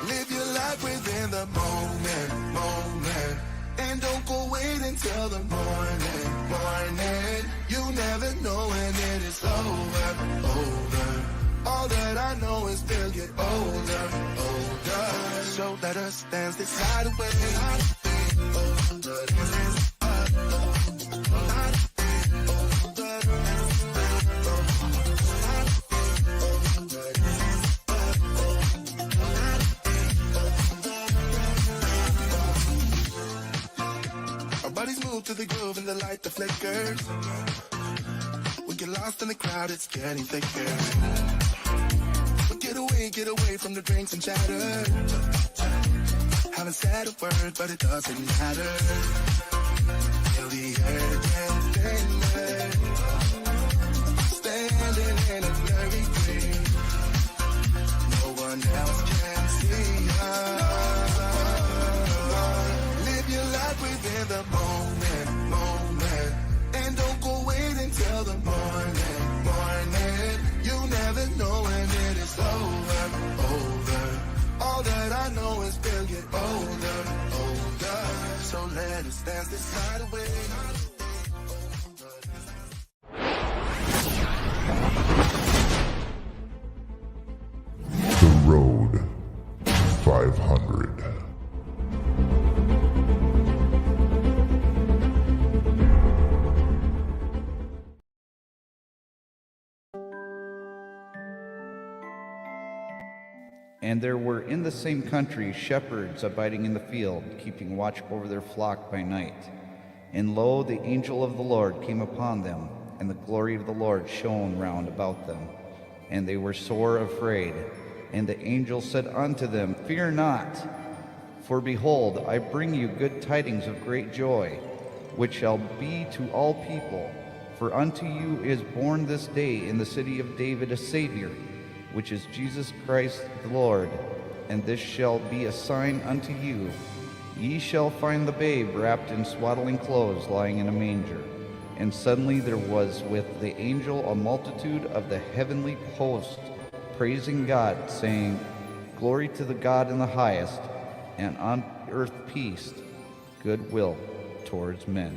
Live your life within the moment. And don't go wait until the morning. You never know when it is over. All that I know is they'll get older. So let us dance this night away. Our bodies move to the groove and the light that flickers. We get lost in the crowd, it's getting thicker. Get away from the drinks and chatter. Haven't said a word, but it doesn't matter. Feel the air getting standing in a blurry dream. No one else can see us. Live your life within the moment. And don't go wait until the morning. You never know when it is over. All that I know is we'll get older. So let us dance this night away. The Road 500. And there were in the same country shepherds abiding in the field, keeping watch over their flock by night. And lo, the angel of the Lord came upon them, and the glory of the Lord shone round about them. And they were sore afraid. And the angel said unto them, Fear not, for behold, I bring you good tidings of great joy, which shall be to all people. For unto you is born this day in the city of David a Savior, which is Jesus Christ the Lord. And this shall be a sign unto you. Ye shall find the babe wrapped in swaddling clothes, lying in a manger. And suddenly there was with the angel a multitude of the heavenly host, praising God, saying, Glory to the God in the highest, and on earth peace, goodwill towards men.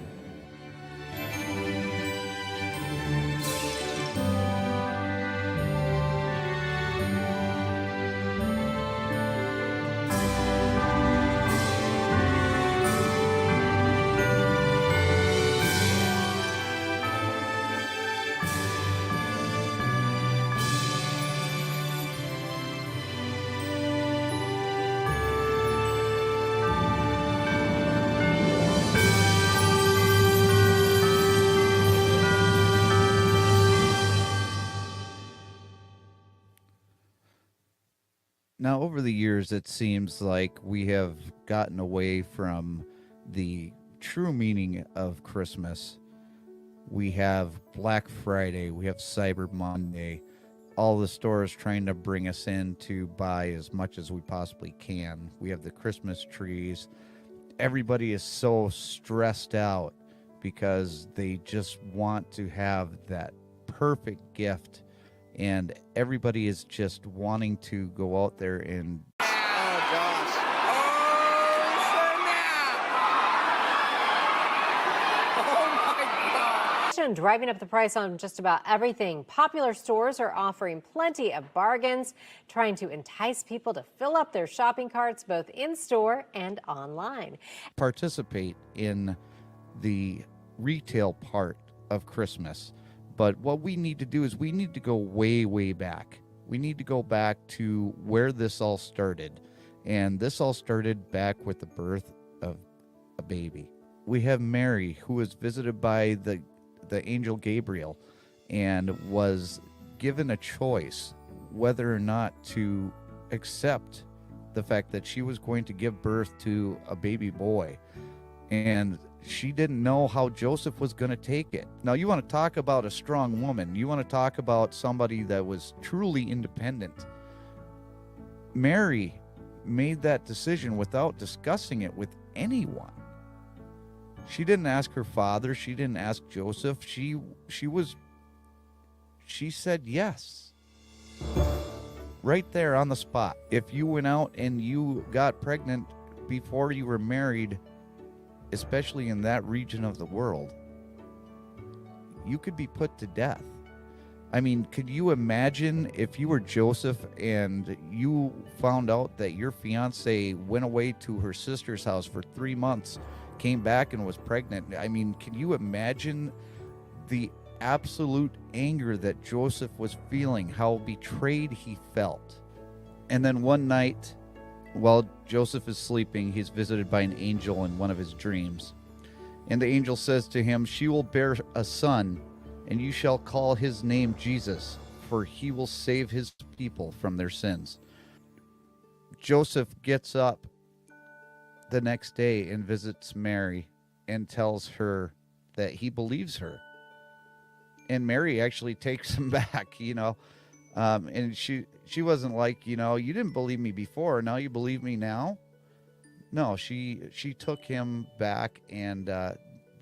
Now, over the years, it seems like we have gotten away from the true meaning of Christmas. We have Black Friday, we have Cyber Monday, all the stores trying to bring us in to buy as much as we possibly can. We have the Christmas trees. Everybody is so stressed out because they just want to have that perfect gift. And everybody is just wanting to go out there and... Oh, gosh. Oh, my God. Driving up the price on just about everything. Popular stores are offering plenty of bargains, trying to entice people to fill up their shopping carts both in-store and online. Participate in the retail part of Christmas. But what we need to do is we need to go way, way back. We need to go back to where this all started. And this all started back with the birth of a baby. We have Mary, who was visited by the angel Gabriel and was given a choice whether or not to accept the fact that she was going to give birth to a baby boy. And she didn't know how Joseph was going to take it. Now, you want to talk about a strong woman. You want to talk about somebody that was truly independent. Mary made that decision without discussing it with anyone. She didn't ask her father. She didn't ask Joseph. She said yes. right there on the spot. If you went out and you got pregnant before you were married, especially in that region of the world, you could be put to death. I mean, could you imagine if you were Joseph and you found out that your fiance went away to her sister's house for 3 months, came back and was pregnant? I mean, can you imagine the absolute anger that Joseph was feeling, how betrayed he felt? And then one night, while Joseph is sleeping, he's visited by an angel in one of his dreams. And the angel says to him, "She will bear a son, and you shall call his name Jesus, for he will save his people from their sins." Joseph gets up the next day and visits Mary and tells her that he believes her. And Mary actually takes him back, and she wasn't like, you didn't believe me before, now you believe me now. No, she took him back, and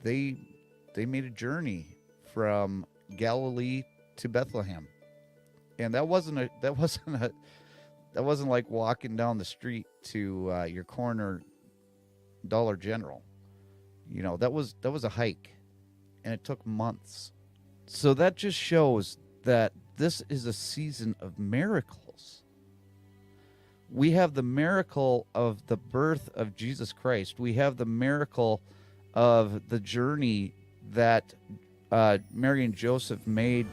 they made a journey from Galilee to Bethlehem. And that wasn't like walking down the street to your corner Dollar General. That was a hike, and it took months. So that just shows that this is a season of miracles. We have the miracle of the birth of Jesus Christ. We have the miracle of the journey that Mary and Joseph made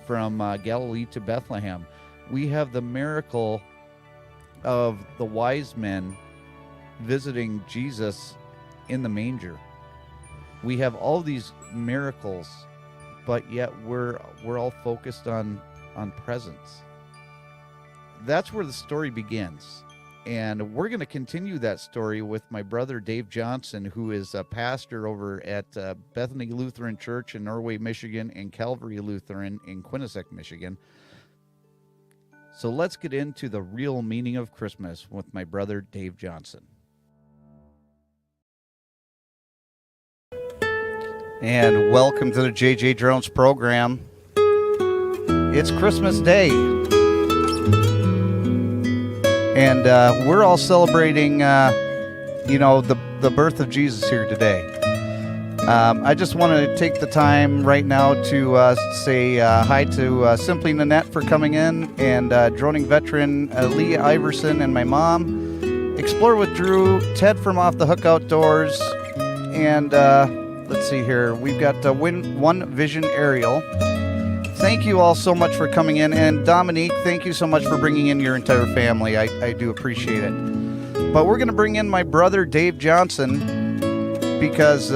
from Galilee to Bethlehem. We have the miracle of the wise men visiting Jesus in the manger. We have all these miracles, but yet we're all focused on presence. That's where the story begins. And we're going to continue that story with my brother Dave Johnson, who is a pastor over at Bethany Lutheran Church in Norway, Michigan, and Calvary Lutheran in Quinnesec, Michigan. So let's get into the real meaning of Christmas with my brother Dave Johnson. And welcome to the JJDrones program. It's Christmas Day. And we're all celebrating, the birth of Jesus here today. I just want to take the time right now to say hi to Simply Nanette for coming in, and droning veteran Lee Iverson and my mom, Explore with Drew, Ted from Off the Hook Outdoors, and let's see here, we've got One Vision Aerial. Thank you all so much for coming in. And Dominique, thank you so much for bringing in your entire family. I do appreciate it. But we're going to bring in my brother, Dave Johnson, because,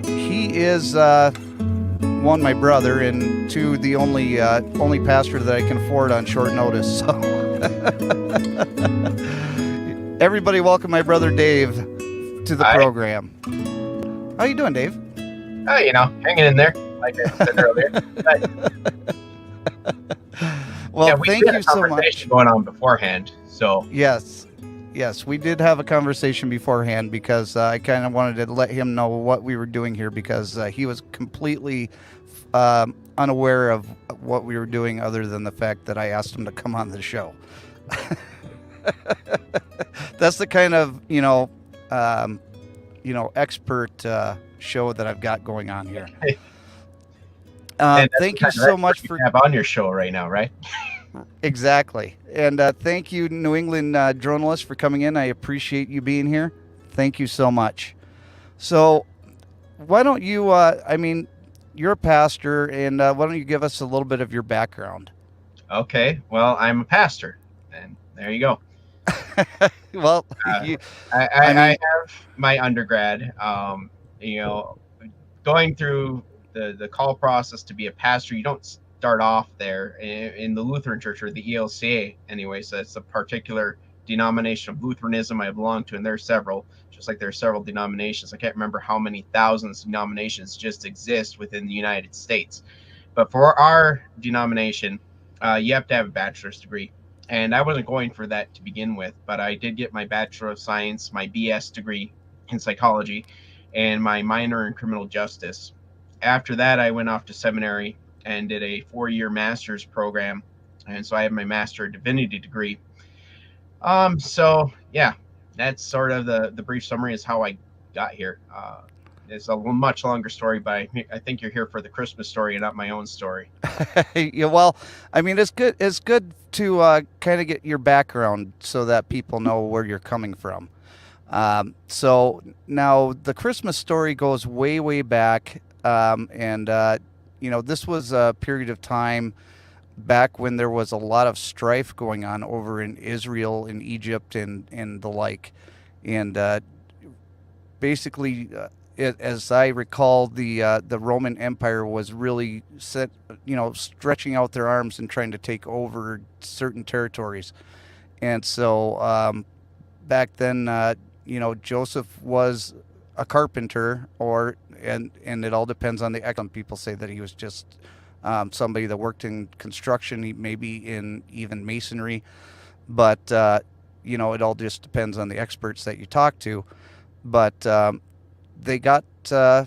he is, one, my brother, and two, the only pastor that I can afford on short notice. So everybody welcome my brother, Dave, to the program. How you doing, Dave? Hanging in there. Like I said earlier. Well, thank you so much. Conversation going on beforehand. So yes, we did have a conversation beforehand because I kind of wanted to let him know what we were doing here, because he was completely unaware of what we were doing, other than the fact that I asked him to come on the show. That's the kind of expert show that I've got going on here. Thank you so much for have on your show right now, right? Exactly. And thank you, New England journalist, for coming in. I appreciate you being here. Thank you so much. So why don't you, you're a pastor, and why don't you give us a little bit of your background? Okay. Well, I'm a pastor, and there you go. Well, I have my undergrad, going through the call process to be a pastor. You don't start off there in the Lutheran Church, or the ELCA anyway. So it's a particular denomination of Lutheranism I belong to, and there are several, just like there are several denominations. I can't remember how many thousands of denominations just exist within the United States. But for our denomination, you have to have a bachelor's degree. And I wasn't going for that to begin with, but I did get my Bachelor of Science, my BS degree in psychology, and my minor in criminal justice. After that, I went off to seminary and did a 4-year master's program and so I have my Master of Divinity degree. So yeah, that's sort of the brief summary is how I got here. It's a much longer story, but I think you're here for the Christmas story and not my own story. Yeah, well, I mean, it's good. It's good to kind of get your background so that people know where you're coming from. So now the Christmas story goes way, way back, and this was a period of time back when there was a lot of strife going on over in Israel and Egypt and the like, and basically. As I recall, the Roman Empire was really stretching out their arms and trying to take over certain territories. And so back then, Joseph was a carpenter, and it all depends on the. Some people say that he was just somebody that worked in construction, maybe in even masonry, but it all just depends on the experts that you talk to. But they got, they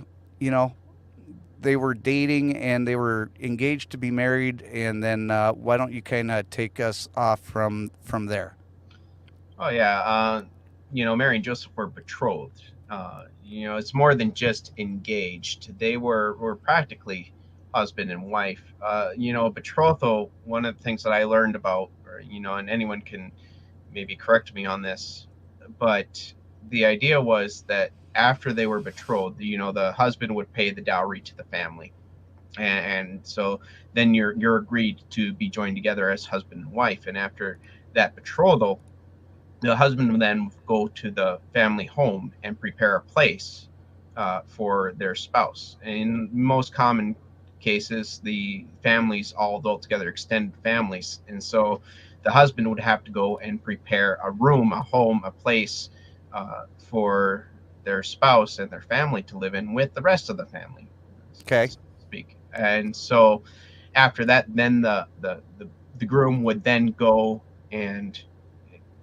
were dating and they were engaged to be married. And then why don't you kind of take us off from there? Oh yeah, Mary and Joseph were betrothed. It's more than just engaged. They were practically husband and wife. Betrothal. One of the things that I learned about, and anyone can maybe correct me on this, but the idea was that after they were betrothed, the husband would pay the dowry to the family, and so then you're agreed to be joined together as husband and wife. And after that betrothal, the husband would then go to the family home and prepare a place for their spouse. In most common cases, the families all adult together, extended families, and so the husband would have to go and prepare a room, a home, a place for their spouse and their family to live in with the rest of the family, okay, so to speak. And so after that, then the groom would then go and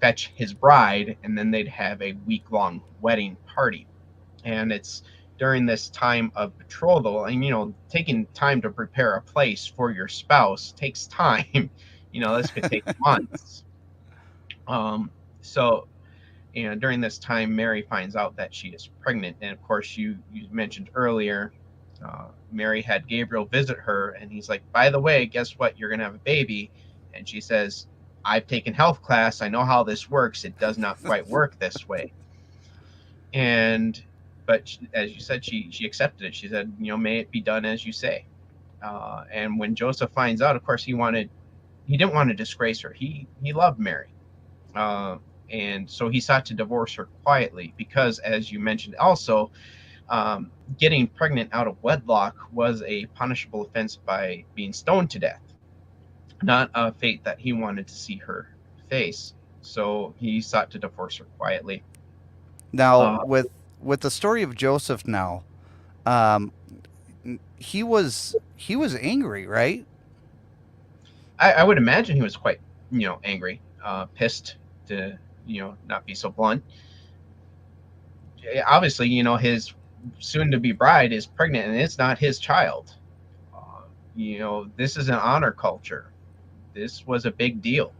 fetch his bride, and then they'd have a week-long wedding party. And it's during this time of betrothal, and taking time to prepare a place for your spouse takes time. This could take months. So during this time, Mary finds out that she is pregnant. And of course, you mentioned earlier, Mary had Gabriel visit her, and he's like, by the way, guess what? You're going to have a baby. And she says, I've taken health class. I know how this works. It does not quite work this way. But as you said, she accepted it. She said, may it be done as you say. And when Joseph finds out, of course, he didn't want to disgrace her. He loved Mary. And so he sought to divorce her quietly because, as you mentioned also, getting pregnant out of wedlock was a punishable offense by being stoned to death, not a fate that he wanted to see her face. So he sought to divorce her quietly. Now, with the story of Joseph now, he was angry, right? I would imagine he was quite, angry, pissed, to not be so blunt. Obviously, his soon-to-be bride is pregnant, and it's not his child. This is an honor culture. This was a big deal.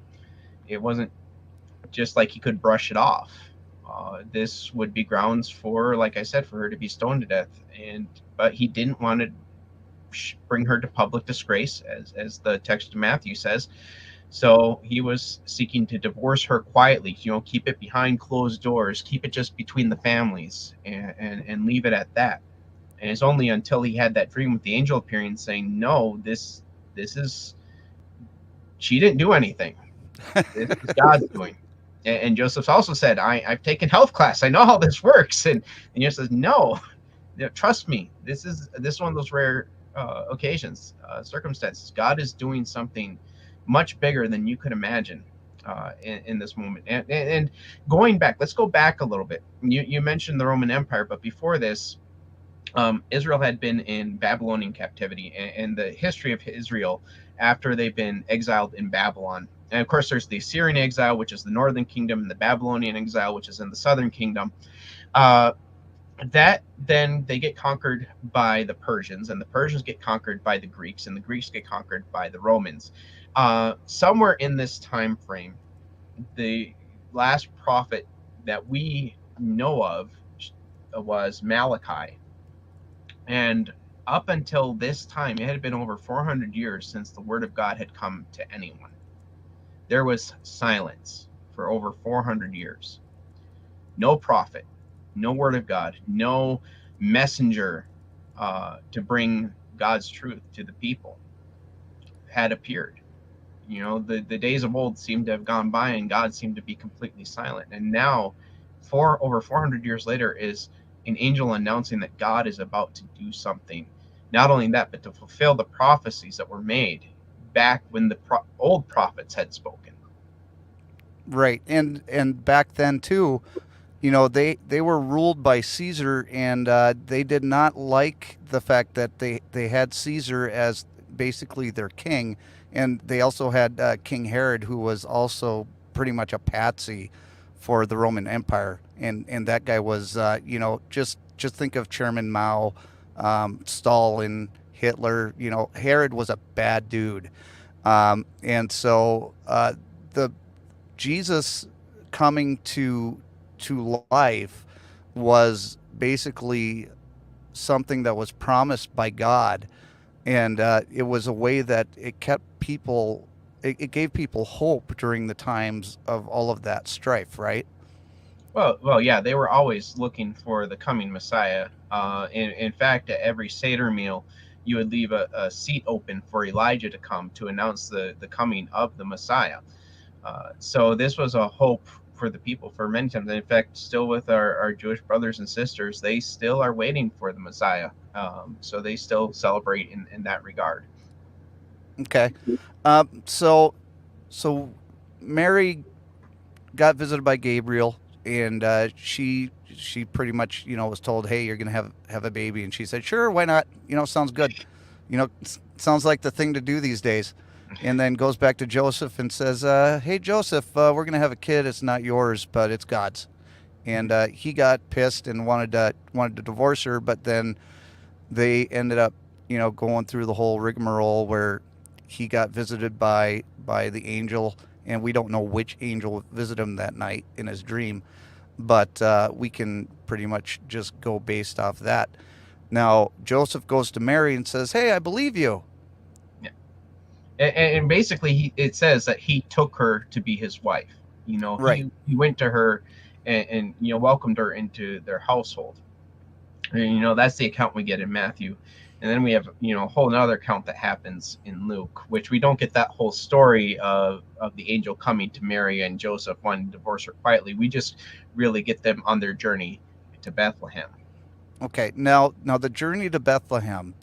It wasn't just like he could brush it off. This would be grounds for, like I said, for her to be stoned to death. But he didn't want to bring her to public disgrace, as the text of Matthew says. So he was seeking to divorce her quietly, keep it behind closed doors, keep it just between the families, and leave it at that. And it's only until he had that dream with the angel appearing saying, no, this is, she didn't do anything. This is God's doing. And Joseph also said, I've taken health class. I know how this works. And he says, no, trust me. This is one of those rare occasions, circumstances. God is doing something much bigger than you could imagine in this moment. And going back, let's go back a little bit. You mentioned the Roman Empire, but before this, Israel had been in Babylonian captivity, and the history of Israel after they've been exiled in Babylon. And of course, there's the Assyrian exile, which is the northern kingdom, and the Babylonian exile, which is in the southern kingdom. That then they get conquered by the Persians, and the Persians get conquered by the Greeks, and the Greeks get conquered by the Romans. Somewhere in this time frame, the last prophet that we know of was Malachi. And up until this time, it had been over 400 years since the word of God had come to anyone. There was silence for over 400 years. No prophet, no word of God, no messenger to bring God's truth to the people had appeared. The days of old seemed to have gone by, and God seemed to be completely silent. And now, over 400 years later, is an angel announcing that God is about to do something. Not only that, but to fulfill the prophecies that were made back when the old prophets had spoken. Right. And back then too, they were ruled by Caesar, and they did not like the fact that they had Caesar as basically their king. And they also had King Herod, who was also pretty much a patsy for the Roman Empire. And that guy was, just think of Chairman Mao, Stalin, Hitler. Herod was a bad dude. And so the Jesus coming to life was basically something that was promised by God. And it was a way that it kept people, it gave people hope during the times of all of that strife, right? Well, yeah, they were always looking for the coming Messiah. In fact, at every Seder meal, you would leave a seat open for Elijah to come to announce the coming of the Messiah. So this was a hope for the people for many times. And in fact, still with our Jewish brothers and sisters, they still are waiting for the Messiah. So they still celebrate in that regard. Okay. So Mary got visited by Gabriel, and she pretty much, was told, hey, you're going to have a baby. And she said, sure, why not? Sounds good. Sounds like the thing to do these days. And then goes back to Joseph and says, hey, Joseph, we're going to have a kid. It's not yours, but it's God's. And he got pissed and wanted to divorce her. But then they ended up, going through the whole rigmarole where he got visited by the angel. And we don't know which angel visited him that night in his dream. But we can pretty much just go based off that. Now, Joseph goes to Mary and says, hey, I believe you. And basically, it says that he took her to be his wife. Right. He went to her and welcomed her into their household. And, that's the account we get in Matthew. And then we have, a whole another account that happens in Luke, which we don't get that whole story of the angel coming to Mary and Joseph wanting to divorce her quietly. We just really get them on their journey to Bethlehem. Okay. Now the journey to Bethlehem.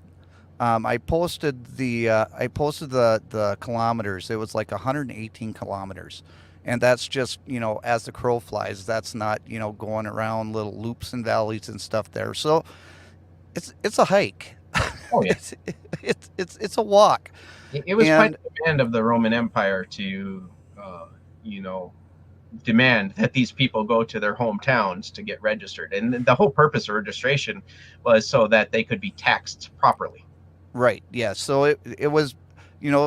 I posted the kilometers. It was like 118 kilometers, and that's just as the crow flies. That's not going around little loops and valleys and stuff there. So it's a hike. Oh yeah, it's a walk. It was quite the demand of the Roman Empire to demand that these people go to their hometowns to get registered, and the whole purpose of registration was so that they could be taxed properly. Right. Yeah. So it was,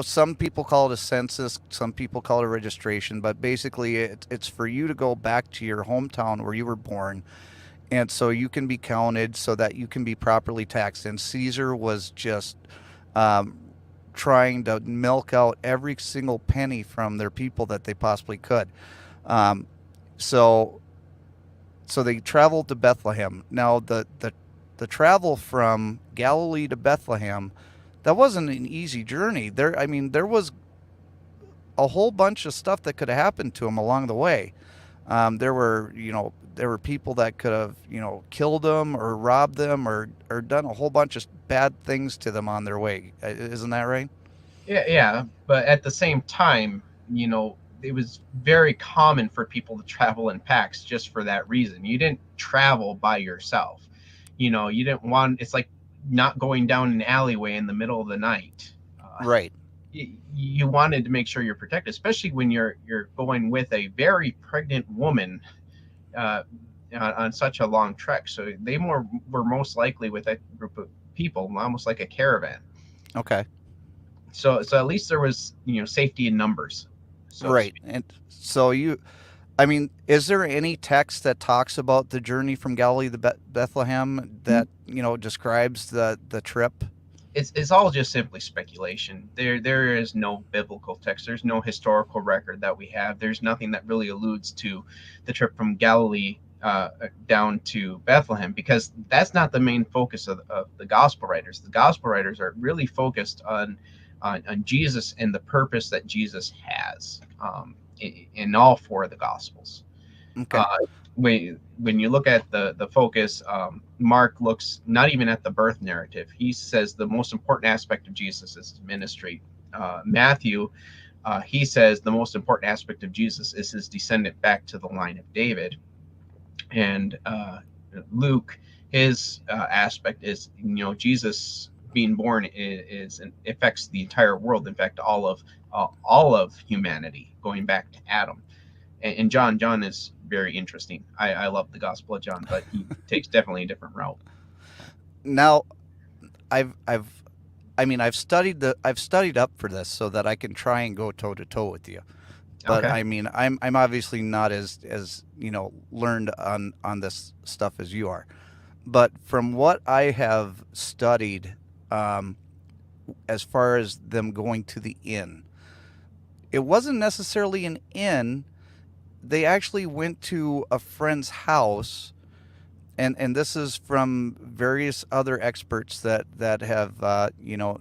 some people call it a census, some people call it a registration, but basically it's for you to go back to your hometown where you were born. And so you can be counted so that you can be properly taxed. And Caesar was just trying to milk out every single penny from their people that they possibly could. So they traveled to Bethlehem. Now the travel from Galilee to Bethlehem, that wasn't an easy journey. There was a whole bunch of stuff that could have happened to him along the way. There were people that could have, killed them or robbed them or done a whole bunch of bad things to them on their way. Isn't that right? Yeah. But at the same time, it was very common for people to travel in packs just for that reason. You didn't travel by yourself. You didn't want, it's like not going down an alleyway in the middle of the night. Right. You wanted to make sure you're protected, especially when you're going with a very pregnant woman on such a long trek. So they were most likely with a group of people, almost like a caravan. Okay. So at least there was, safety in numbers. So to Right. speak. And so I mean, is there any text that talks about the journey from Galilee to Bethlehem that, describes the trip? It's all just simply speculation. There is no biblical text. There's no historical record that we have. There's nothing that really alludes to the trip from Galilee down to Bethlehem, because that's not the main focus of the gospel writers. The gospel writers are really focused on Jesus and the purpose that Jesus has in all four of the gospels. Okay. When you look at the focus, Mark looks not even at the birth narrative. He says the most important aspect of Jesus is his ministry. Matthew, he says the most important aspect of Jesus is his descendant back to the line of David. And Luke, his aspect is, Jesus being born affects the entire world. In fact, all of humanity, going back to Adam. And John is very interesting. I love the Gospel of John, but he takes definitely a different route. Now, I've studied up for this so that I can try and go toe to toe with you. But Okay. I mean, I'm obviously not as learned on this stuff as you are. But from what I have studied, as far as them going to the inn, it wasn't necessarily an inn. They actually went to a friend's house, and this is from various other experts that have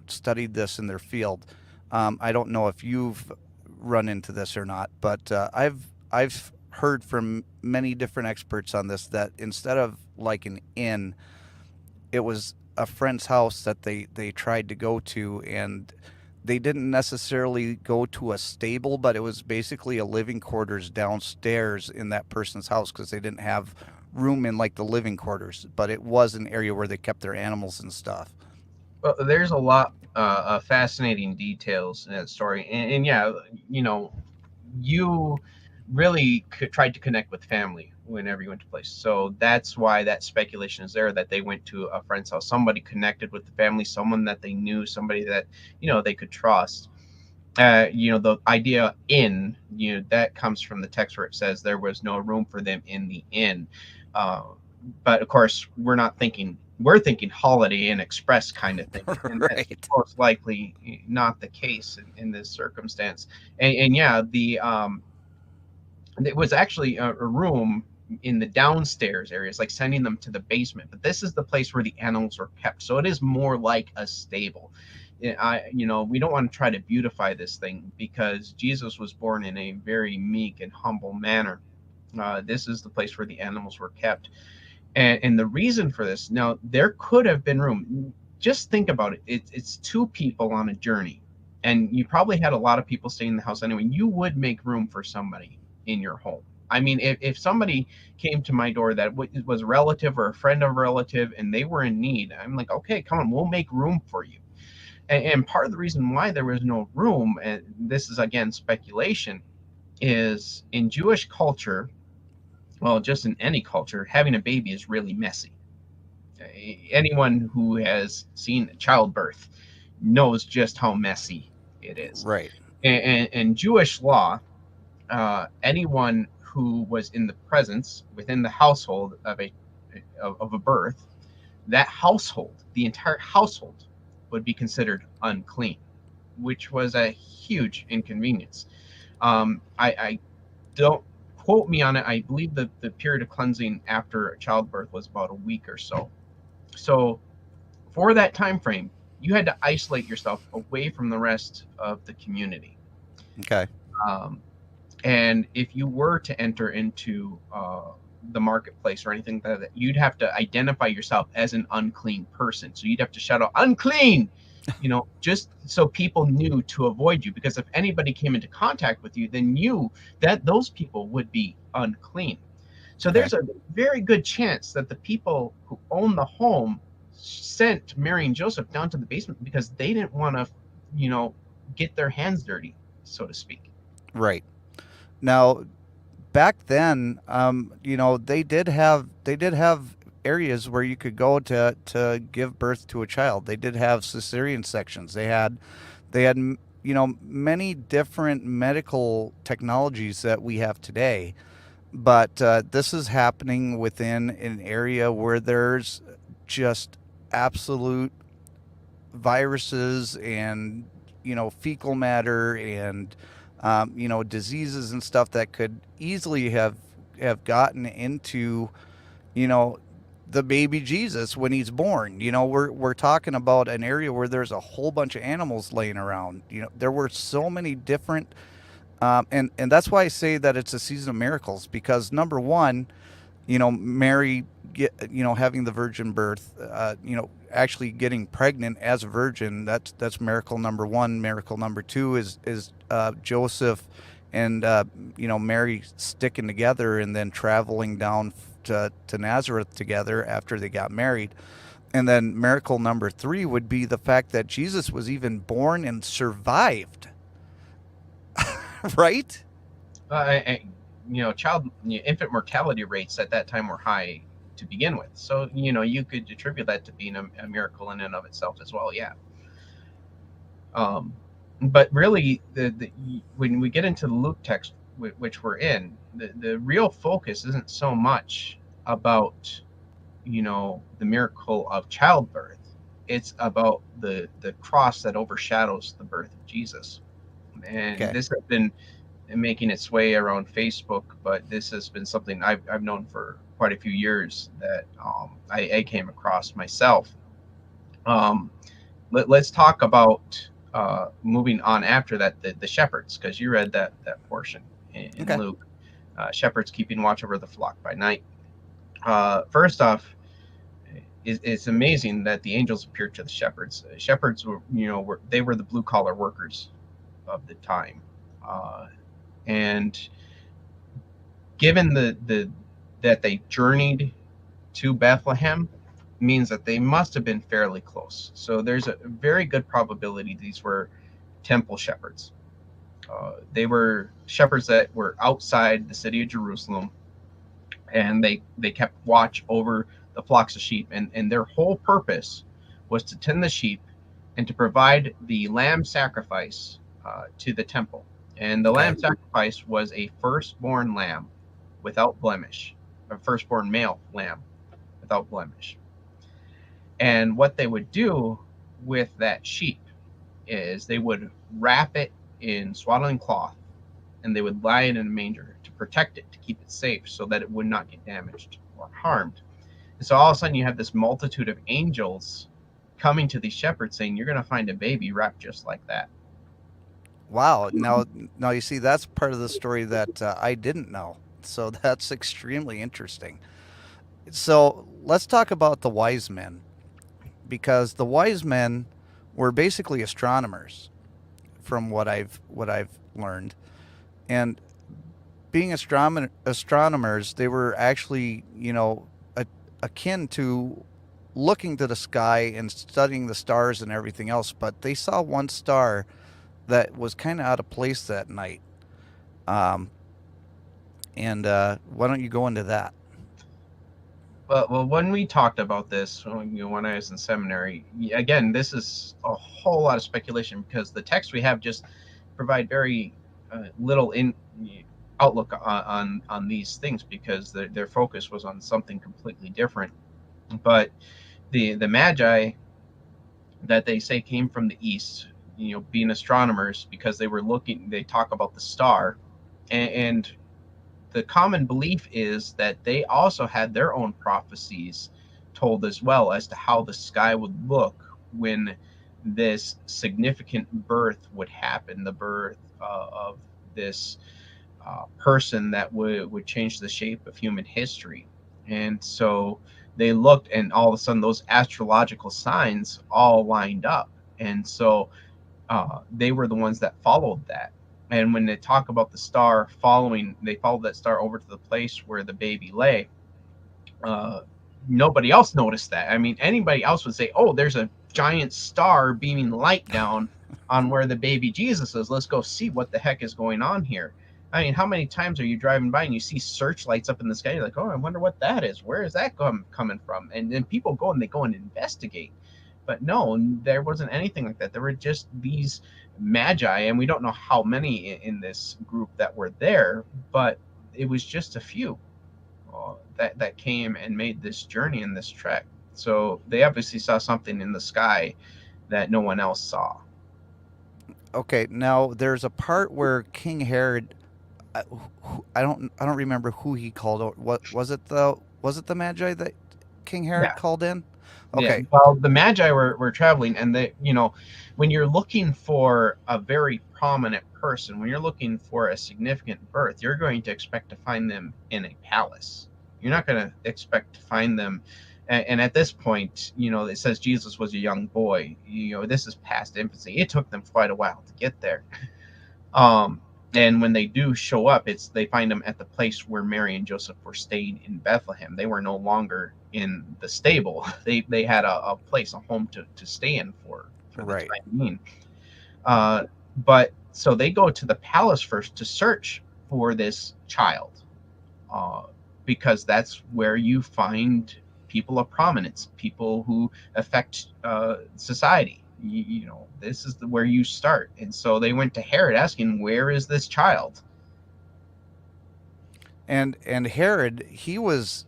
studied this in their field. I don't know if you've run into this or not, but I've heard from many different experts on this that instead of like an inn, it was a friend's house that they tried to go to, and they didn't necessarily go to a stable, but it was basically a living quarters downstairs in that person's house, because they didn't have room in like the living quarters, but it was an area where they kept their animals and stuff. Well, there's a lot of fascinating details in that story, and yeah, you really tried to connect with family whenever you went to place. So that's why that speculation is there, that they went to a friend's house, somebody connected with the family, someone that they knew, somebody that they could trust. The idea inn, that comes from the text where it says there was no room for them in the inn. But of course, we're thinking Holiday Inn Express kind of thing. And Right. that's most likely not the case in this circumstance. And yeah, it was actually a room in the downstairs areas, like sending them to the basement. But this is the place where the animals were kept. So it is more like a stable. We don't want to try to beautify this thing, because Jesus was born in a very meek and humble manner. This is the place where the animals were kept. And the reason for this, now, there could have been room. Just think about it. It's two people on a journey, and you probably had a lot of people staying in the house anyway. You would make room for somebody in your home. I mean, if somebody came to my door that was a relative or a friend of a relative and they were in need, I'm like, okay, come on, we'll make room for you. And part of the reason why there was no room, and this is again speculation, is in Jewish culture, well, just in any culture, having a baby is really messy. Anyone who has seen childbirth knows just how messy it is. Right. And Jewish law, anyone who was in the presence within the household of a birth, that household, the entire household, would be considered unclean, which was a huge inconvenience. I don't quote me on it. I believe that the period of cleansing after childbirth was about a week or so. So for that time frame, you had to isolate yourself away from the rest of the community. Okay. And if you were to enter into the marketplace or anything like that, you'd have to identify yourself as an unclean person. So you'd have to shout out, "Unclean!" Just so people knew to avoid you. Because if anybody came into contact with you, then those people would be unclean. So there's a very good chance that the people who own the home sent Mary and Joseph down to the basement because they didn't want to, get their hands dirty, so to speak. Right. Now, back then, they did have areas where you could go to give birth to a child. They did have cesarean sections. They had They had, many different medical technologies that we have today. But this is happening within an area where there's just absolute viruses and, fecal matter and, diseases and stuff that could easily have gotten into, the baby Jesus when he's born. We're talking about an area where there's a whole bunch of animals laying around. There were so many different, and that's why I say that it's a season of miracles, because number one, Mary having the virgin birth, actually getting pregnant as a virgin, that's miracle number one. Miracle number two is Joseph and Mary sticking together and then traveling down to Nazareth together after they got married. And then miracle number three would be the fact that Jesus was even born and survived. Right? Infant mortality rates at that time were high to begin with. So, you could attribute that to being a miracle in and of itself as well. Yeah. But really, when we get into the Luke text, which we're in, the real focus isn't so much about, the miracle of childbirth. It's about the cross that overshadows the birth of Jesus. And this has been making its way around Facebook, but this has been something I've known for quite a few years that I came across myself. Let's talk about moving on after that, the shepherds, because you read that portion in Luke. Shepherds keeping watch over the flock by night. First off, it's amazing that the angels appeared to the shepherds. Shepherds were the blue collar workers of the time, and given that they journeyed to Bethlehem, means that they must have been fairly close. So there's a very good probability these were temple shepherds. They were shepherds that were outside the city of Jerusalem, and they kept watch over the flocks of sheep, and their whole purpose was to tend the sheep and to provide the lamb sacrifice to the temple. And the lamb sacrifice was a firstborn lamb without blemish, a firstborn male lamb without blemish. And what they would do with that sheep is they would wrap it in swaddling cloth, and they would lie it in a manger to protect it, to keep it safe so that it would not get damaged or harmed. And so all of a sudden you have this multitude of angels coming to these shepherds saying, you're going to find a baby wrapped just like that. Wow. Now you see, that's part of the story that I didn't know. So that's extremely interesting. So let's talk about the wise men, because the wise men were basically astronomers, from what I've learned. And being astronomers, they were actually, akin to looking to the sky and studying the stars and everything else. But they saw one star that was kind of out of place that night. And why don't you go into that? Well, when we talked about this, when I was in seminary, again, this is a whole lot of speculation, because the texts we have just provide very little outlook on these things, because their focus was on something completely different. But the Magi that they say came from the east, being astronomers, because they talk about the star, and the common belief is that they also had their own prophecies told as well as to how the sky would look when this significant birth would happen, the birth of this person that would change the shape of human history. And so they looked, and all of a sudden those astrological signs all lined up. And so they were the ones that followed that. And when they talk about the star they followed that star over to the place where the baby lay. Nobody else noticed that. I mean, anybody else would say, oh, there's a giant star beaming light down on where the baby Jesus is. Let's go see what the heck is going on here. I mean, how many times are you driving by and you see searchlights up in the sky? You're like, oh, I wonder what that is. Where is that coming from? And then people go and investigate. But no, there wasn't anything like that. There were just these magi, and we don't know how many in this group that were there, but it was just a few that came and made this journey and this trek. So they obviously saw something in the sky that no one else saw. Okay, now there's a part where King Herod, I don't remember who he called out. What was it the Magi that King Herod Yeah. called in? Yeah, Okay. well, the Magi were traveling, and they, when you're looking for a very prominent person, when you're looking for a significant birth, you're going to expect to find them in a palace. You're not going to expect to find them. And at this point, it says Jesus was a young boy. This is past infancy. It took them quite a while to get there. And when they do show up, they find them at the place where Mary and Joseph were staying in Bethlehem. They were no longer in the stable. They had a place, a home to stay in for the Right. time being. But so they go to the palace first to search for this child, because that's where you find people of prominence, people who affect society. This is where you start. And so they went to Herod asking, where is this child? And Herod, he was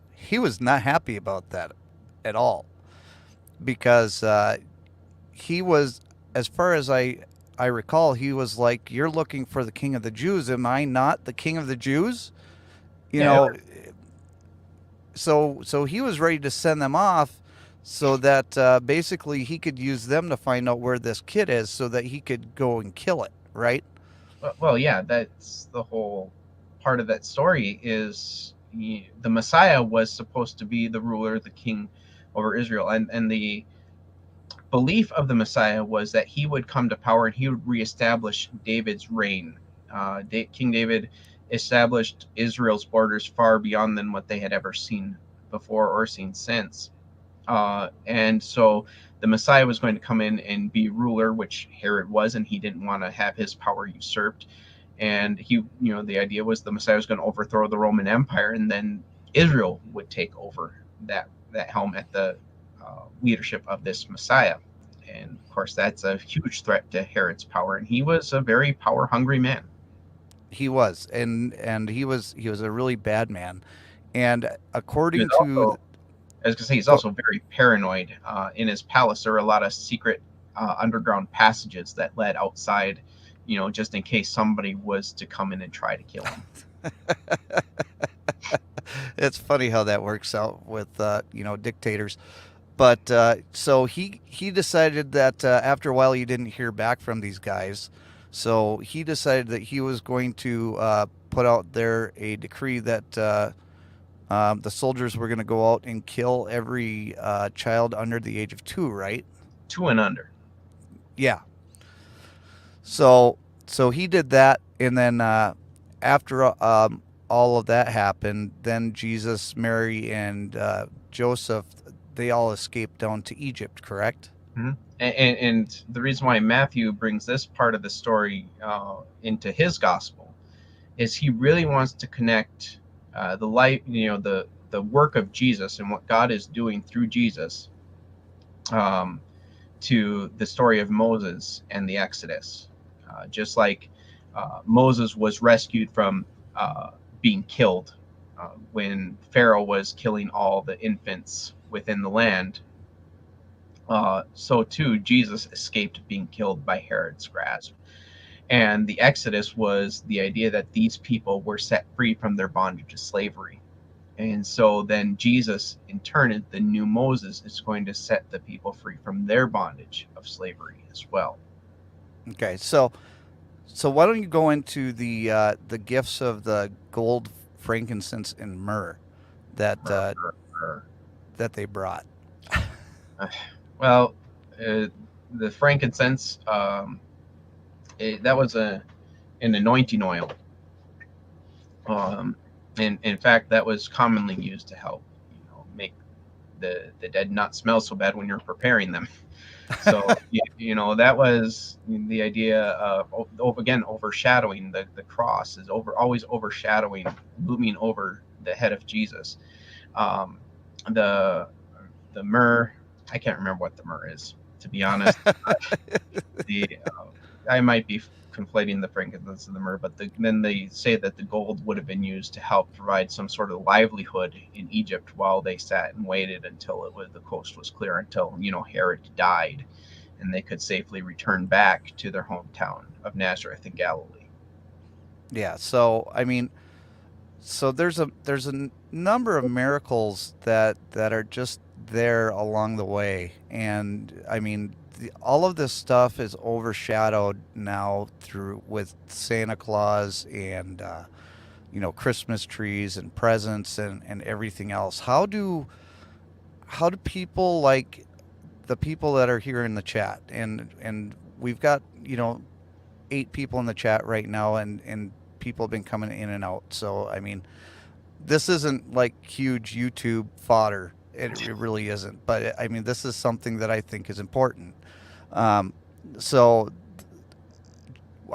not happy about that at all, because he was, as far as I recall, he was like, "You're looking for the King of the Jews. Am I not the King of the Jews?" So he was ready to send them off, so that basically he could use them to find out where this kid is, so that he could go and kill it, right? Well, yeah, that's the whole part of that story. Is the Messiah was supposed to be the ruler, the king over Israel, and the belief of the Messiah was that he would come to power and he would reestablish David's reign. King David established Israel's borders far beyond than what they had ever seen before or seen since. And so the Messiah was going to come in and be ruler, which Herod was, and he didn't want to have his power usurped. And the idea was the Messiah was going to overthrow the Roman Empire, and then Israel would take over that helm at the leadership of this Messiah. And of course, that's a huge threat to Herod's power, and he was a very power-hungry man. He was, and he was a really bad man. And according Also, to, I was going to say, he's also very paranoid. In his palace, there were a lot of secret underground passages that led outside, just in case somebody was to come in and try to kill him. it's funny how that works out with dictators. But so he decided that after a while he didn't hear back from these guys, so he decided that he was going to put out there a decree that the soldiers were going to go out and kill every child under the age of 2, right? 2 and under. Yeah. So he did that, and then after all of that happened, then Jesus, Mary, and Joseph, they all escaped down to Egypt, correct? Mm-hmm. And the reason why Matthew brings this part of the story into his gospel is he really wants to connect the life, the work of Jesus and what God is doing through Jesus to the story of Moses and the Exodus. Just like Moses was rescued from being killed when Pharaoh was killing all the infants within the land, so too Jesus escaped being killed by Herod's grasp. And the Exodus was the idea that these people were set free from their bondage to slavery. And so then Jesus, in turn, the new Moses, is going to set the people free from their bondage of slavery as well. Okay, so why don't you go into the gifts of the gold, frankincense, and myrrh that that they brought? Well, the frankincense, that was an anointing oil. And in fact, that was commonly used to help, make the dead not smell so bad when you're preparing them. So, that was the idea of, again, overshadowing the cross is always overshadowing, looming over the head of Jesus. The myrrh, I can't remember what the myrrh is, to be honest. I might be conflating the frankincense and the myrrh, but then they say that the gold would have been used to help provide some sort of livelihood in Egypt while they sat and waited until the coast was clear, until Herod died, and they could safely return back to their hometown of Nazareth in Galilee. Yeah. So I mean, so there's a number of miracles that are just there along the way, and I mean, all of this stuff is overshadowed now through with Santa Claus and Christmas trees and presents and everything else. How do people, like the people that are here in the chat, and we've got 8 people in the chat right now, and people have been coming in and out. So I mean, this isn't like huge YouTube fodder. It really isn't. But I mean, this is something that I think is important. So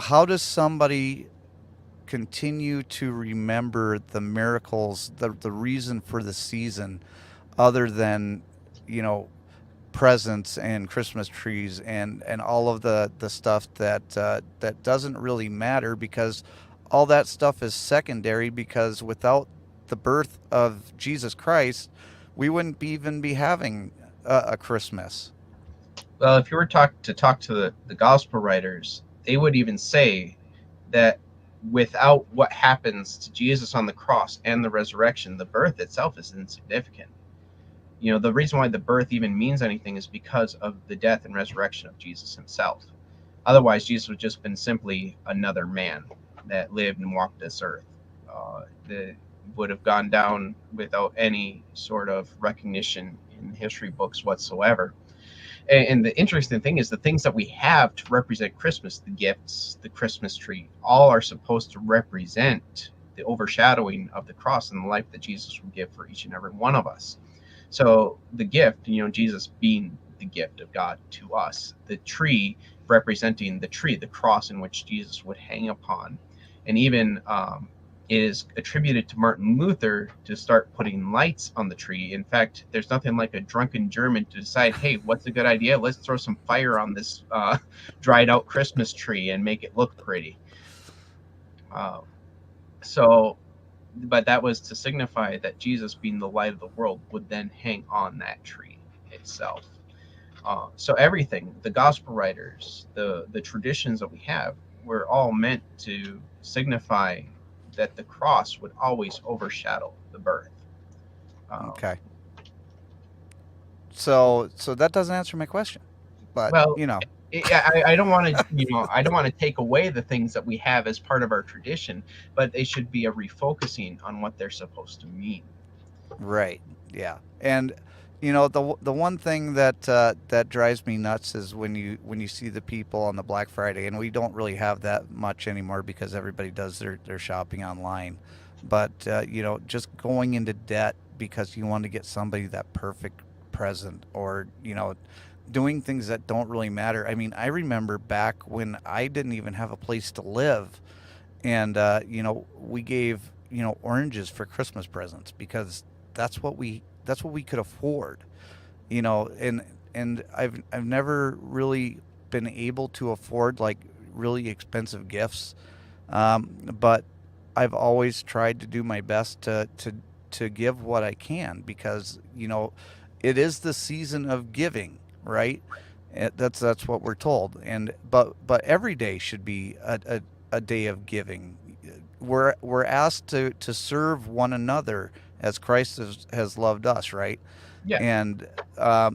how does somebody continue to remember the miracles, the reason for the season, other than presents and Christmas trees and all of the stuff that doesn't really matter, because all that stuff is secondary, because without the birth of Jesus Christ, we wouldn't even be having a Christmas. Well, if you were to talk to the gospel writers, they would even say that without what happens to Jesus on the cross and the resurrection, the birth itself is insignificant. The reason why the birth even means anything is because of the death and resurrection of Jesus himself. Otherwise, Jesus would just been simply another man that lived and walked this earth. That would have gone down without any sort of recognition in history books whatsoever. And the interesting thing is, the things that we have to represent Christmas, the gifts, the Christmas tree, all are supposed to represent the overshadowing of the cross and the life that Jesus would give for each and every one of us. So the gift, Jesus being the gift of God to us, the tree representing the tree, the cross in which Jesus would hang upon. And even it is attributed to Martin Luther to start putting lights on the tree. In fact, there's nothing like a drunken German to decide, hey, what's a good idea? Let's throw some fire on this dried out Christmas tree and make it look pretty. But that was to signify that Jesus, being the light of the world, would then hang on that tree itself. So everything, the gospel writers, the traditions that we have, were all meant to signify that the cross would always overshadow the birth. Okay. So that doesn't answer my question, but well, I don't want to, I don't want to take away the things that we have as part of our tradition, but they should be a refocusing on what they're supposed to mean. Right. Yeah. And the one thing that drives me nuts is when you see the people on the Black Friday, and we don't really have that much anymore because everybody does their shopping online, but just going into debt because you want to get somebody that perfect present, or doing things that don't really matter. I mean, I remember back when I didn't even have a place to live, and we gave oranges for Christmas presents because that's what we could afford, and I've never really been able to afford like really expensive gifts, but I've always tried to do my best to give what I can, because it is the season of giving, right? That's what we're told, and but every day should be a day of giving. We're asked to serve one another as Christ has loved us, right? Yeah. And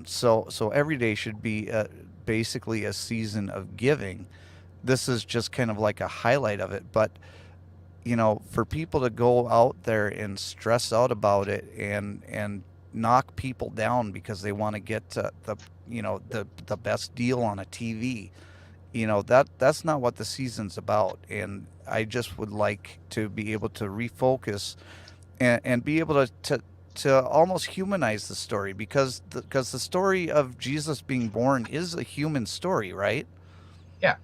so every day should be basically a season of giving. This is just kind of like a highlight of it, but for people to go out there and stress out about it and knock people down because they want to get the best deal on a TV, that's not what the season's about. And I just would like to be able to refocus and be able to almost humanize the story, because the story of Jesus being born is a human story, right? Yeah.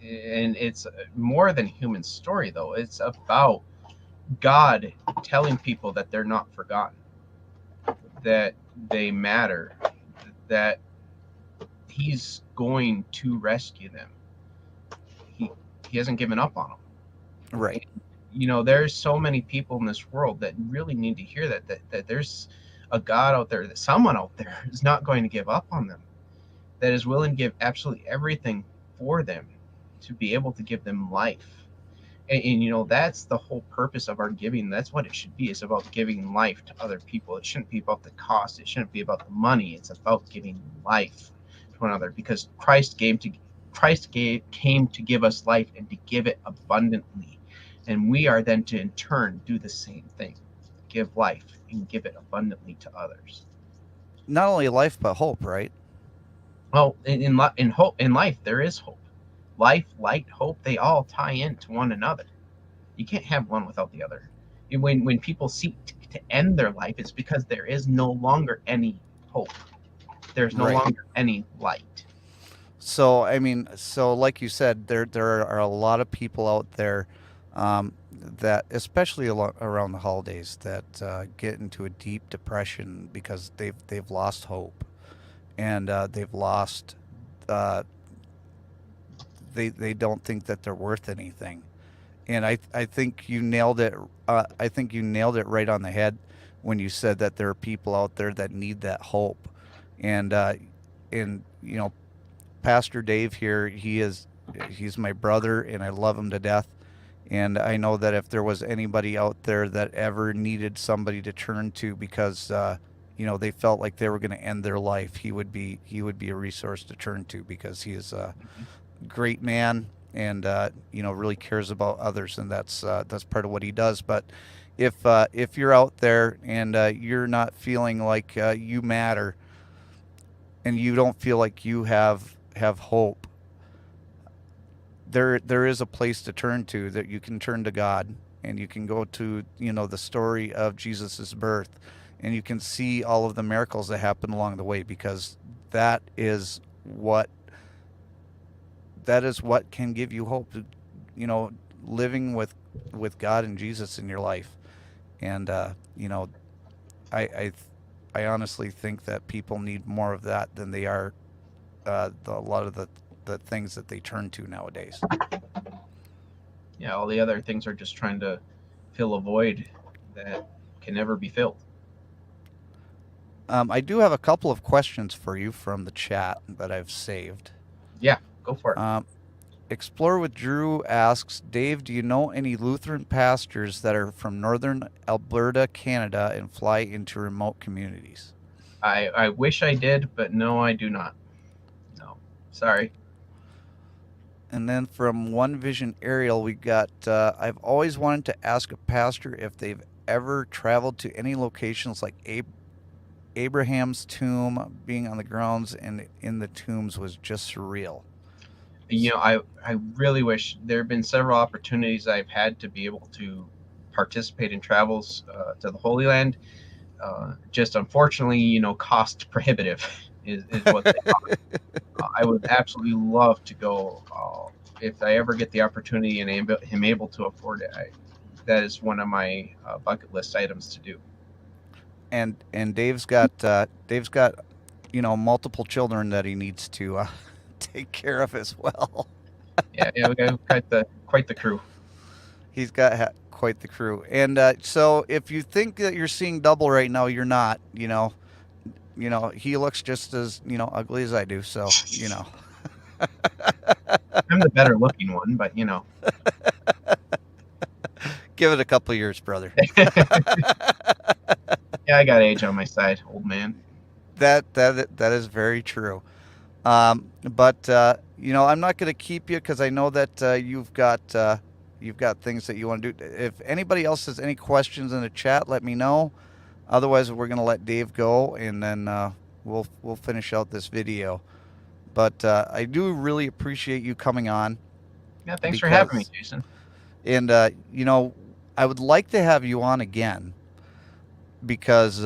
And it's more than human story, though. It's about God telling people that they're not forgotten, that they matter, that he's going to rescue them. He hasn't given up on them. Right. You know, there's so many people in this world that really need to hear that there's a God out there, that someone out there is not going to give up on them, that is willing to give absolutely everything for them to be able to give them life. And you know, that's the whole purpose of our giving. That's what it should be. It's about giving life to other people. It shouldn't be about the cost. It shouldn't be about the money. It's about giving life to one another, because Christ came to give us life and to give it abundantly. And we are then to in turn do the same thing, give life and give it abundantly to others. Not only life, but hope, right? Well, in life, there is hope. Life, light, hope, they all tie into one another. You can't have one without the other. When people seek to end their life, it's because there is no longer any hope. There's no Right. longer any light. So, I mean, so like you said, there are a lot of people out there that, especially around the holidays, that get into a deep depression because they've lost hope, and they've lost. They don't think that they're worth anything, and I think you nailed it. I think you nailed it right on the head when you said that there are people out there that need that hope, and you know, Pastor Dave here, he's my brother, and I love him to death. And I know that if there was anybody out there that ever needed somebody to turn to because you know, they felt like they were going to end their life, he would be a resource to turn to, because he is a great man, and you know, really cares about others, and that's part of what he does. But if you're out there and you're not feeling like you matter, and you don't feel like you have hope, there is a place to turn to, that you can turn to God, and you can go to, you know, the story of Jesus's birth, and you can see all of the miracles that happen along the way, because that is what can give you hope, you know, living with God and Jesus in your life. And you know, I honestly think that people need more of that than they are a lot of the things that they turn to nowadays. Yeah, all the other things are just trying to fill a void that can never be filled. I do have a couple of questions for you from the chat that I've saved. Yeah, go for it. Explore with Drew asks, Dave, do you know any Lutheran pastors that are from northern Alberta, Canada, and fly into remote communities? I wish I did, but no, I do not. No, sorry. And then from One Vision Ariel, we got, I've always wanted to ask a pastor if they've ever traveled to any locations like Abraham's tomb. Being on the grounds and in the tombs was just surreal. You know, I really wish. There have been several opportunities I've had to be able to participate in travels to the Holy Land. Just unfortunately, you know, cost prohibitive is what they are. I would absolutely love to go if I ever get the opportunity and am able to afford it. That is one of my bucket list items to do. And Dave's got you know, multiple children that he needs to take care of as well. Yeah, we got quite the crew. He's got quite the crew. And so if you think that you're seeing double right now, you're not. You know, he looks just as, you know, ugly as I do. So, you know. I'm the better looking one, but you know. Give it a couple of years, brother. Yeah, I got age on my side, old man. That is very true. But you know, I'm not going to keep you, because I know that you've got things that you want to do. If anybody else has any questions in the chat, let me know. Otherwise, we're going to let Dave go, and then we'll finish out this video. But I do really appreciate you coming on. Yeah, thanks for having me, Jason. And you know, I would like to have you on again, because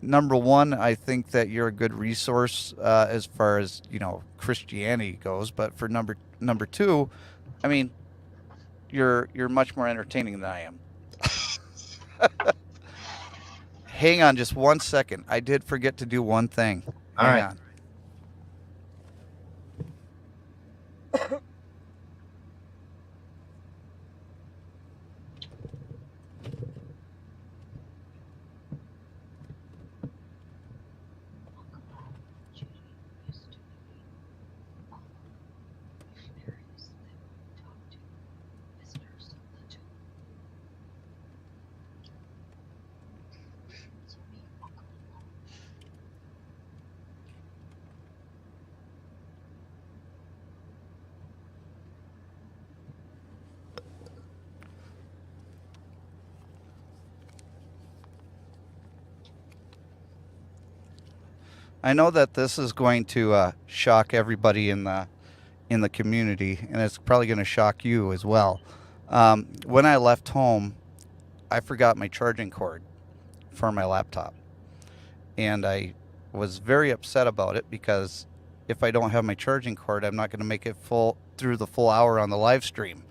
number one, I think that you're a good resource as far as, you know, Christianity goes. But for number two, I mean, you're much more entertaining than I am. Hang on just 1 second. I did forget to do one thing. Hang on. I know that this is going to shock everybody in the community, and it's probably going to shock you as well. When I left home, I forgot my charging cord for my laptop, and I was very upset about it because if I don't have my charging cord, I'm not going to make it through the full hour on the live stream.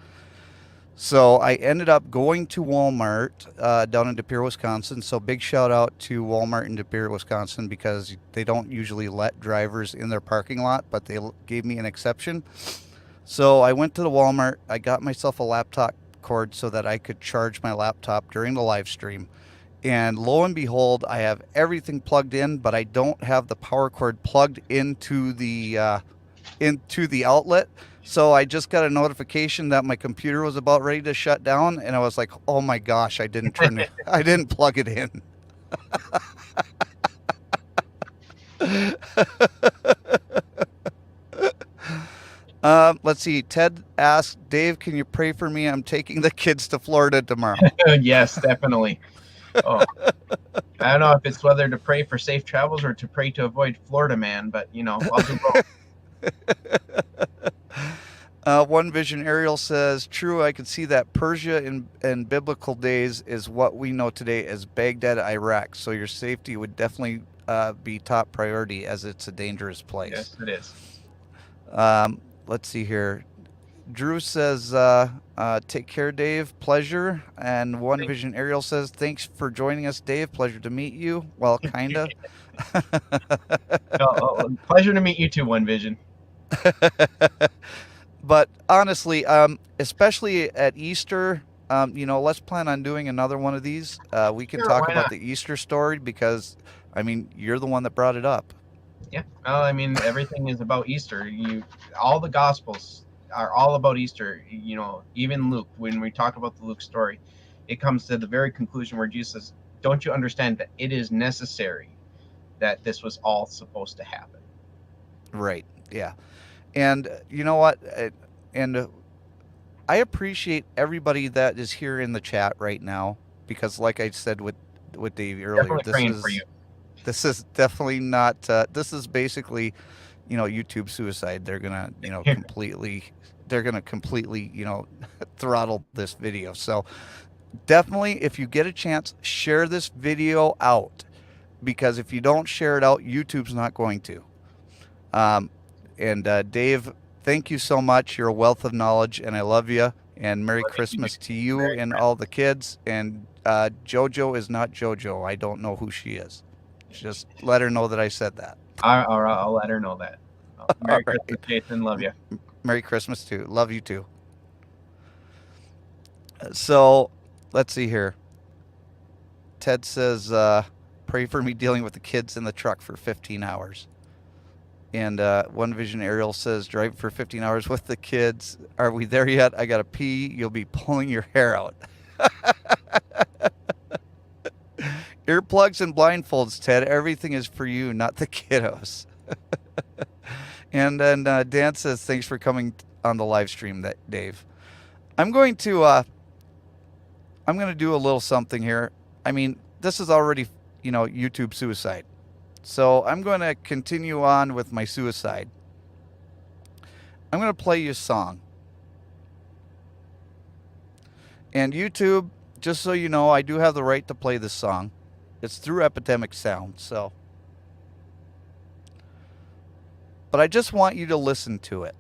So I ended up going to Walmart down in De Pere, Wisconsin. So big shout out to Walmart in De Pere, Wisconsin, because they don't usually let drivers in their parking lot, but they gave me an exception. So I went to the Walmart. I got myself a laptop cord so that I could charge my laptop during the live stream. And lo and behold, I have everything plugged in, but I don't have the power cord plugged into the outlet. So I just got a notification that my computer was about ready to shut down, and I was like, "Oh my gosh, I didn't plug it in." Let's see. Ted asked, "Dave, can you pray for me? I'm taking the kids to Florida tomorrow." Yes, definitely. Oh, I don't know if it's whether to pray for safe travels or to pray to avoid Florida man, but I'll do both. One Vision Ariel says, "True, I could see that Persia in biblical days is what we know today as Baghdad, Iraq. So your safety would definitely be top priority as it's a dangerous place." Yes, it is. Let's see here. Drew says, "Take care, Dave. Pleasure." And One Vision Ariel says, "Thanks for joining us, Dave. Pleasure to meet you." Well, kinda. Pleasure to meet you too, One Vision. But honestly, especially at Easter, let's plan on doing another one of these. We can Sure, talk why about not? the Easter story because, you're the one that brought it up. Yeah. Well, everything is about Easter. All the Gospels are all about Easter. Even Luke, when we talk about the Luke story, it comes to the very conclusion where Jesus says, "Don't you understand that it is necessary that this was all supposed to happen?" Right. Yeah. And you know what? And I appreciate everybody that is here in the chat right now because, like I said with Dave earlier, Definitely praying for you. This is definitely not. This is basically, YouTube suicide. They're gonna, completely. They're gonna completely, throttle this video. So definitely, if you get a chance, share this video out because if you don't share it out, YouTube's not going to. And Dave, thank you so much. You're a wealth of knowledge, and I love you. And Merry Christmas to you and all the kids. And JoJo is not JoJo. I don't know who she is. Just let her know that I said that. I'll let her know that. Merry Christmas, Jason. Love you. Merry Christmas too. Love you too. So let's see here. Ted says, "Pray for me dealing with the kids in the truck for 15 hours." And One Vision Ariel says, "Drive for 15 hours with the kids. Are we there yet? I got to pee. You'll be pulling your hair out." Earplugs and blindfolds, Ted. Everything is for you, not the kiddos. And then Dan says, "Thanks for coming on the live stream, Dave." I'm going to do a little something here. This is already, YouTube suicide. So I'm going to continue on with my suicide. I'm going to play you a song. And YouTube, just so you know, I do have the right to play this song. It's through Epidemic Sound, so. But I just want you to listen to it.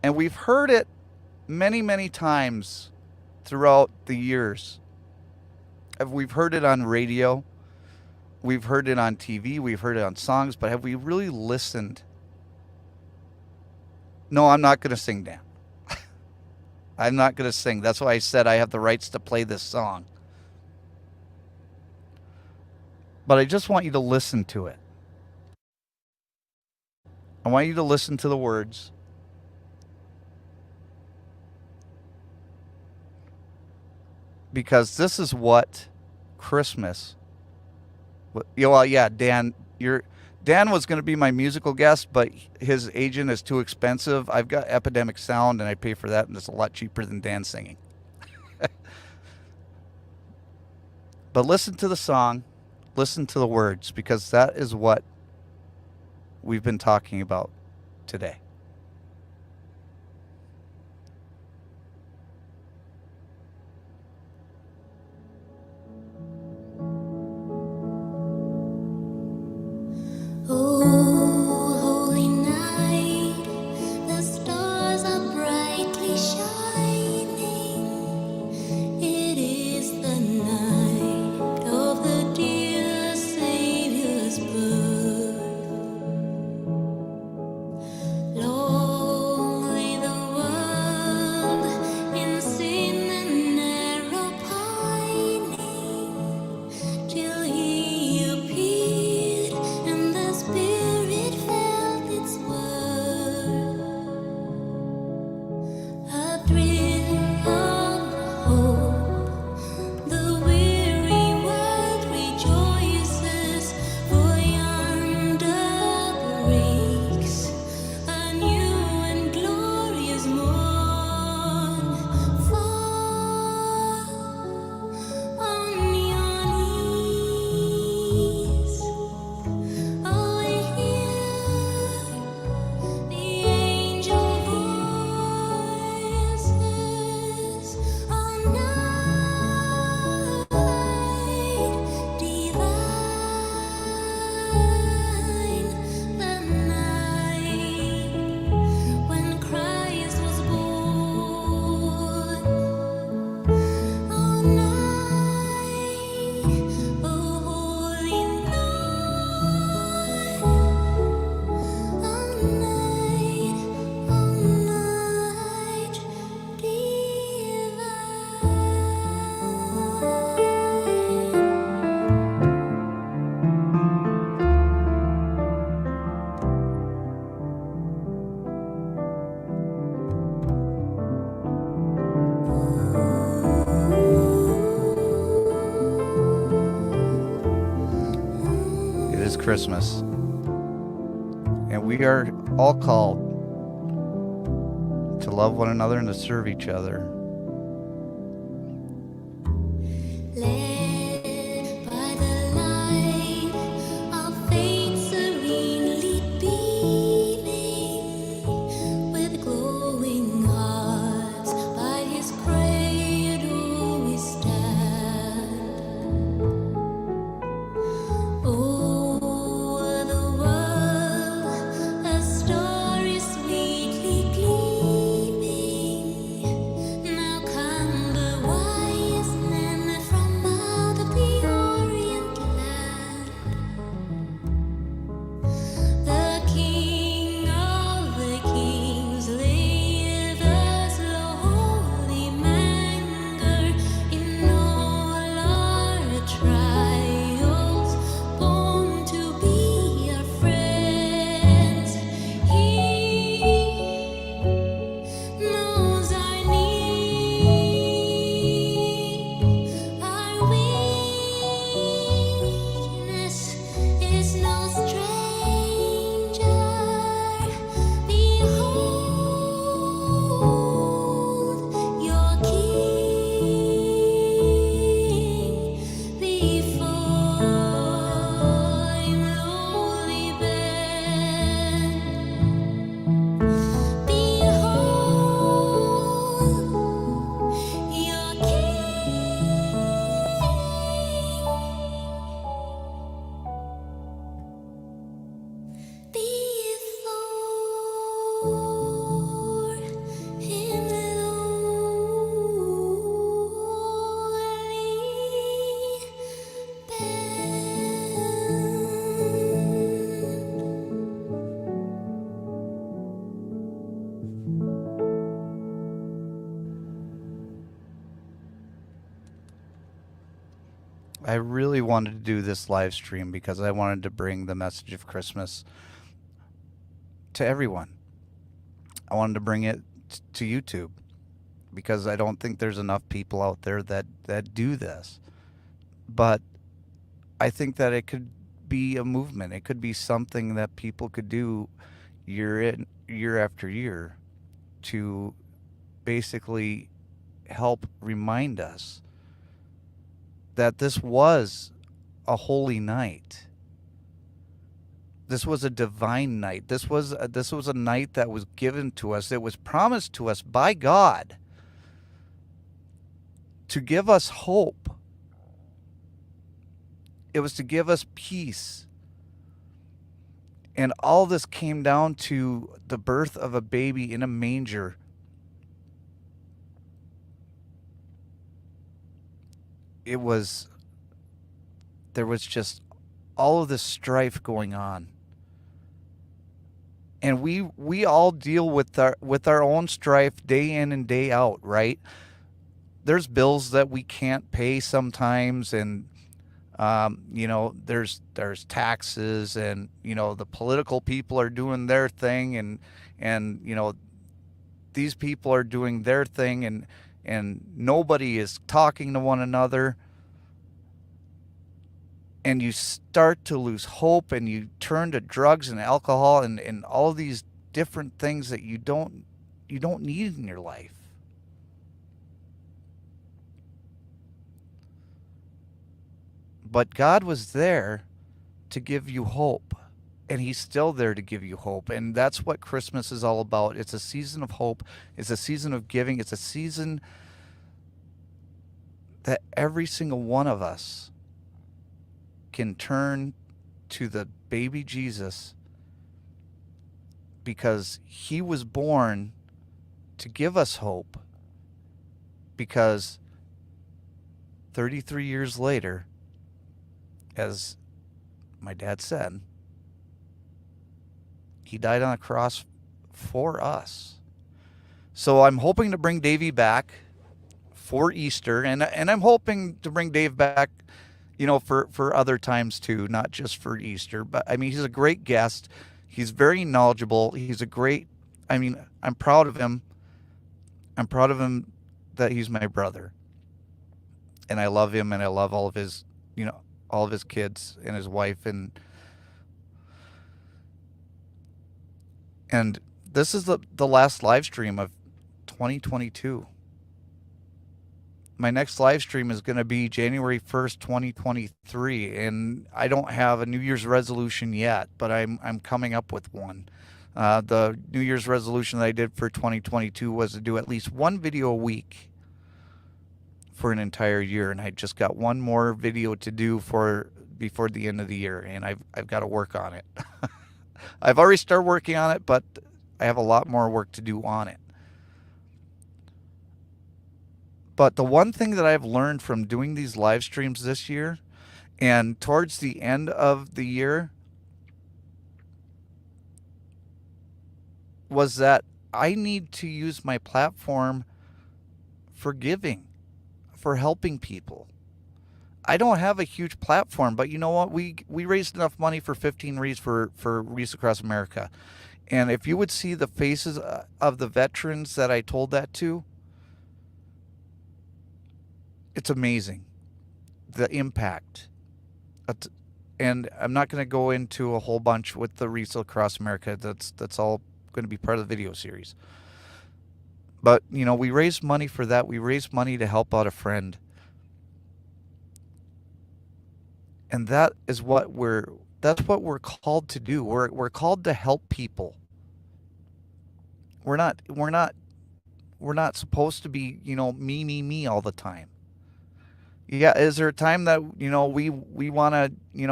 And we've heard it many, many times throughout the years. We've heard it on radio. We've heard it on TV. We've heard it on songs. But have we really listened? No, I'm not going to sing, Dan. I'm not going to sing. That's why I said I have the rights to play this song. But I just want you to listen to it. I want you to listen to the words. Because this is what Christmas. Well, yeah, Dan was going to be my musical guest, but his agent is too expensive. I've got Epidemic Sound, and I pay for that, and it's a lot cheaper than Dan singing. But listen to the song. listen to the words, because that is what we've been talking about today. Oh, holy night, the stars are brightly shining. It is the night of the dear Savior's birth. Long lay the world in sin and narrow pining, till he appeared and the Spirit felt its worth. A thrill of hope, the weary world rejoices, for yonder breaks a new and glorious morn. Fall on your knees. Oh, hear the angel voices on night divine, the night when Christ was born. Oh, night, oh, holy night. All night It is Christmas, and we are all called to love one another and to serve each other. led by the light of faith serenely beaming, with glowing hearts by his cradle we stand. O'er the world a star is sweetly gleaming. Now come the wise men from out of the Orient land. The King of the kings labours lowly manger in all our trials, born to be our friends. He knows our need. Our weakness is no stranger. Behold your King, before him lowly bend. Behold your King, before him lowly I really wanted to do this live stream because I wanted to bring the message of Christmas to everyone. I wanted to bring it to YouTube because I don't think there's enough people out there that do this. But I think that it could be a movement. It could be something that people could do year after year to basically help remind us that this was a holy night. This was a divine night. This was a night that was given to us. It was promised to us by God to give us hope. It was to give us peace. And all this came down to the birth of a baby in a manger. There was just all of this strife going on. And we all deal with our own strife day in and day out, right? There's bills that we can't pay sometimes, and there's taxes, and the political people are doing their thing, and these people are doing their thing, and nobody is talking to one another. And you start to lose hope, and you turn to drugs and alcohol and all these different things that you don't need in your life. But God was there to give you hope, and He's still there to give you hope. And that's what Christmas is all about. It's a season of hope. It's a season of giving. It's a season that every single one of us can turn to the baby Jesus, because He was born to give us hope, because 33 years later, as my dad said, He died on a cross for us. So I'm hoping to bring Davey back for Easter, and I'm hoping to bring Dave back for other times too, not just for Easter. But I mean, he's a great guest. He's very knowledgeable. I'm proud of him. I'm proud of him that he's my brother. And I love him, and I love all of his kids and his wife. And this is the last live stream of 2022. My next live stream is going to be January 1st, 2023, and I don't have a New Year's resolution yet, but I'm coming up with one. The New Year's resolution that I did for 2022 was to do at least one video a week for an entire year, and I just got one more video to do before the end of the year, and I've got to work on it. I've already started working on it, but I have a lot more work to do on it. But the one thing that I've learned from doing these live streams this year, and towards the end of the year, was that I need to use my platform for giving, for helping people. I don't have a huge platform, but you know what? We raised enough money for 15 wreaths for Wreaths Across America. And if you would see the faces of the veterans that I told that to, it's amazing, the impact. And I'm not going to go into a whole bunch with the Wreaths Across America. That's all going to be part of the video series. But, we raised money for that. We raised money to help out a friend. And that's what we're called to do. We're called to help people. We're not supposed to be, me all the time. Yeah, is there a time that, we want to,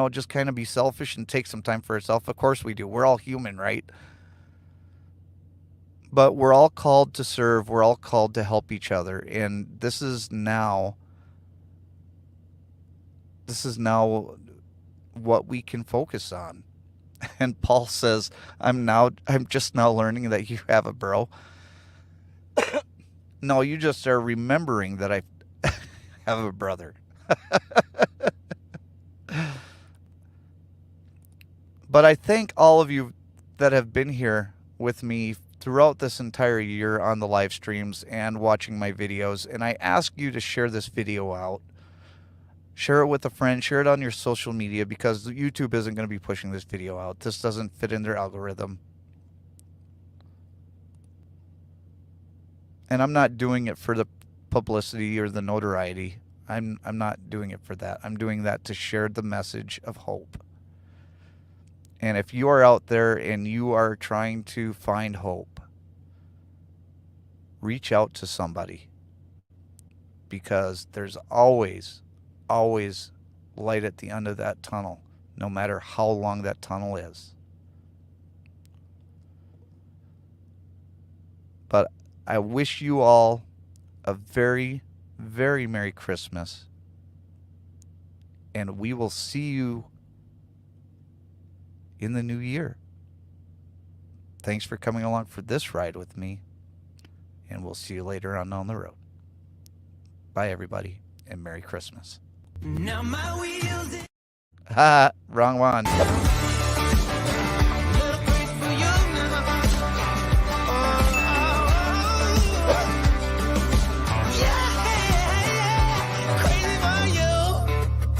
just kind of be selfish and take some time for ourselves? Of course we do. We're all human, right? But we're all called to serve. We're all called to help each other. And this is now what we can focus on. And Paul says, I'm just now learning that you have a bro. No, you just are remembering that I have a brother. But I thank all of you that have been here with me throughout this entire year on the live streams and watching my videos. And I ask you to share this video out. Share it with a friend. Share it on your social media, because YouTube isn't going to be pushing this video out. This doesn't fit in their algorithm. And I'm not doing it for the publicity or the notoriety. I'm not doing it for that. I'm doing that to share the message of hope. And if you are out there and you are trying to find hope, reach out to somebody, because there's always light at the end of that tunnel, no matter how long that tunnel is. But I wish you all a very, very Merry Christmas, and we will see you in the new year. Thanks for coming along for this ride with me, and we'll see you later on down the road. Bye, everybody, and Merry Christmas. Now my wheels Ha! Wrong one.